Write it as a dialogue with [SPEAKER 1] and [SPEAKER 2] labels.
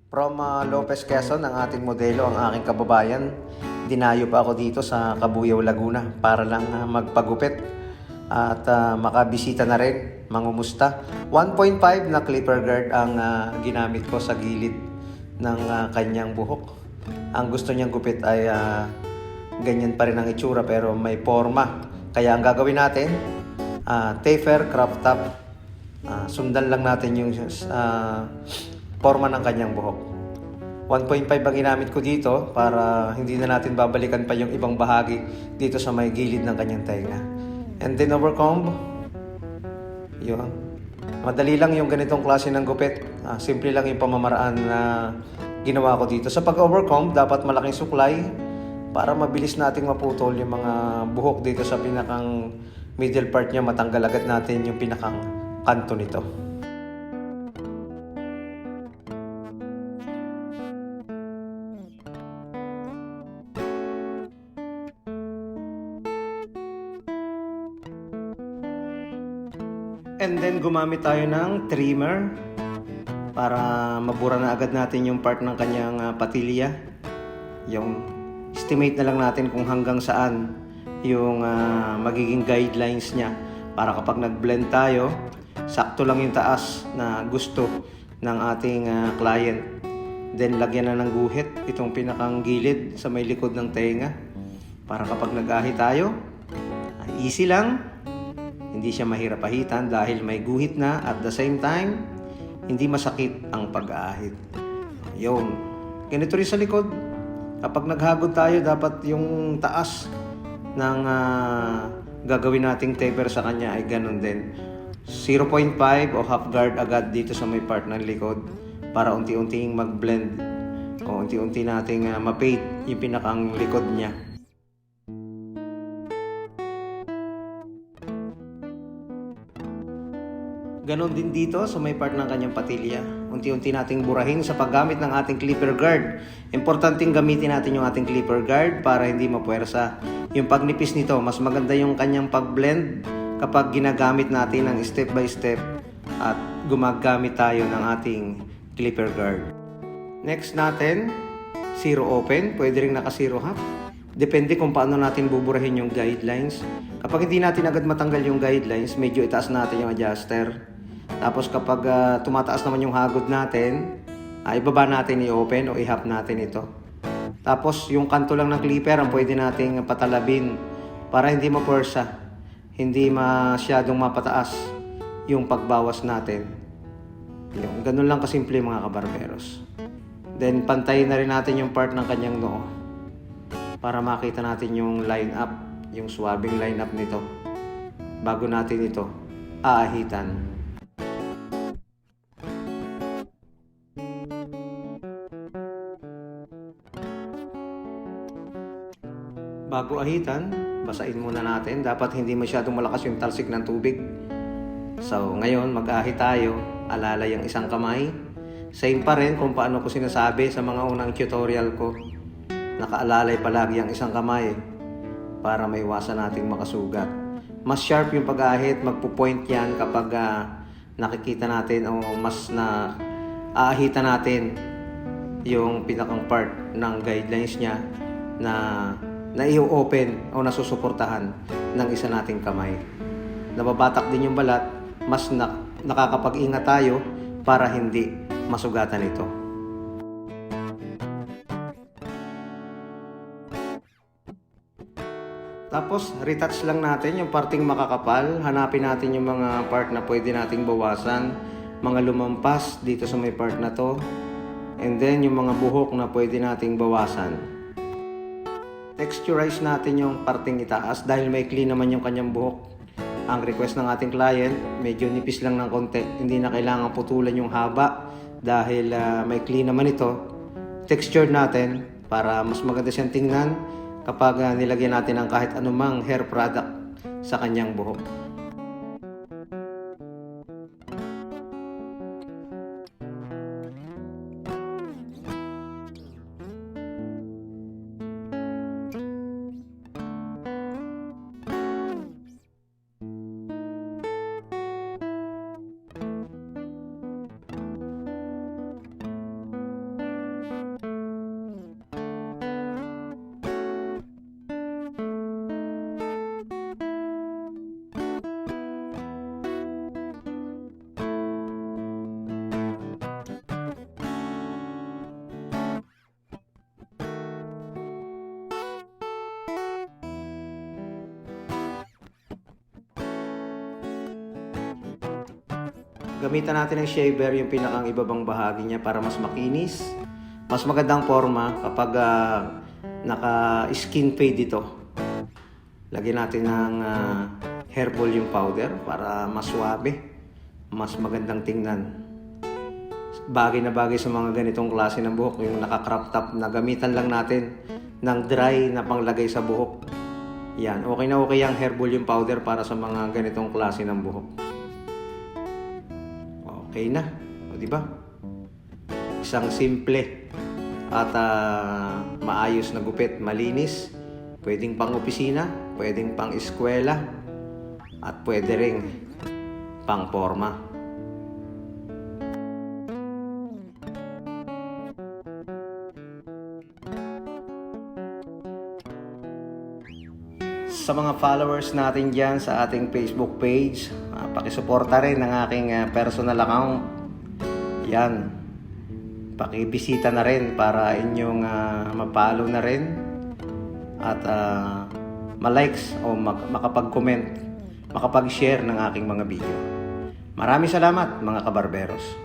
[SPEAKER 1] From Lopez, Quezon, ang ating modelo, ang aking kababayan. Dinayo pa ako dito sa Cabuyao, Laguna para lang magpagupit at makabisita na rin, mangumusta. 1.5 na clipper guard ang ginamit ko sa gilid ng kanyang buhok. Ang gusto niyang gupit ay ganyan pa rin ang itsura pero may forma. Kaya ang gagawin natin, taper, crop top, sundan lang natin yung forma ng kanyang buhok. 1.5 ang ginamit ko dito para hindi na natin babalikan pa yung ibang bahagi dito sa may gilid ng kanyang tenga. And then overcomb, yun. Madali lang yung ganitong klase ng gupit. Simple lang yung pamamaraan na ginawa ko dito. Sa pag-overcomb, dapat malaking suklay para mabilis nating maputol yung mga buhok dito sa pinakang middle part niya. Matanggal agad natin yung pinakang kanto nito. And then gumamit tayo ng trimmer para mabura na agad natin yung part ng kanyang patilya. Yung estimate na lang natin kung hanggang saan yung magiging guidelines niya para kapag nag-blend tayo, sakto lang yung taas na gusto ng ating client. Then lagyan na ng guhit itong pinakang gilid sa may likod ng tenga para kapag nag-ahi tayo, easy lang. Hindi siya mahirap ahitan dahil may guhit na at the same time, hindi masakit ang pag-aahit. Yun. Ganito rin sa likod. Kapag naghagod tayo, dapat yung taas ng gagawin nating taper sa kanya ay ganun din. 0.5 o half guard agad dito sa may part ng likod para unti-unting mag-blend o unti-unti nating ma-fade yung pinakang likod niya. Ganon din dito sa may part ng kanyang patilya. Unti-unti nating burahin sa paggamit ng ating clipper guard. Importanteng gamitin natin yung ating clipper guard para hindi mapuwersa. Yung pagnipis nito, mas maganda yung kanyang pag-blend kapag ginagamit natin ng step by step at gumagamit tayo ng ating clipper guard. Next natin, zero open. Pwede rin naka zero half. Depende kung paano natin buburahin yung guidelines. Kapag hindi natin agad matanggal yung guidelines, medyo itaas natin yung adjuster. Tapos kapag tumataas naman yung hagod natin, ibaba natin i-open o i-half natin ito. Tapos yung kanto lang ng clipper ang pwede nating patalabin para hindi mapuwersa, hindi masyadong mapataas yung pagbawas natin. Yung ganun lang kasimple mga kabarberos. Then pantayin na rin natin yung part ng kanyang noo para makita natin yung line up, yung swabing line up nito bago natin ito aahitan. Bago ahitan, basain muna natin. Dapat hindi masyadong malakas yung talsik ng tubig. So, ngayon mag-ahi tayo. Alalay ang isang kamay. Same pa rin kung paano ko sinasabi sa mga unang tutorial ko. Nakaalalay palagi ang isang kamay para maiwasan nating makasugat. Mas sharp yung pag-ahit, magpo-point yan kapag nakikita natin o mas na aahitan natin yung pinakang part ng guidelines niya na i-open o nasusuportahan ng isa nating kamay. Nababatak din yung balat, mas nakakapag-ingat tayo para hindi masugatan ito. Tapos, retouch lang natin yung parting makakapal. Hanapin natin yung mga part na pwede nating bawasan. Mga lumampas dito sa may part na to. And then, yung mga buhok na pwede nating bawasan. Texturize natin yung parting itaas dahil may clean naman yung kanyang buhok. Ang request ng ating client, medyo nipis lang ng konti. Hindi na kailangan putulan yung haba dahil may clean naman ito. Texture natin para mas maganda siyang tingnan kapag nilagyan natin ng kahit anumang hair product sa kanyang buhok. Gamitan natin ng shaver yung pinakang ibabang bahagi niya para mas makinis. Mas magandang forma kapag naka-skin fade ito. Lagyan natin ng hair volume powder para mas suabe, mas magandang tingnan. Bagay na bagay sa mga ganitong klase ng buhok, yung naka-crop top na gamitan lang natin ng dry na panglagay sa buhok. Yan, okay na okay ang hair volume powder para sa mga ganitong klase ng buhok. Okay na, o di ba? Isang simple at maayos na gupit, malinis. Pwedeng pang opisina, pwedeng pang eskwela, at pwede ring pang forma. Sa mga followers natin dyan sa ating Facebook page, pakisuporta rin ng aking personal account. Yan, pakibisita na rin para inyong mapalo na rin at ma-likes o makapag-comment, makapag-share ng aking mga video. Maraming salamat mga kabarberos.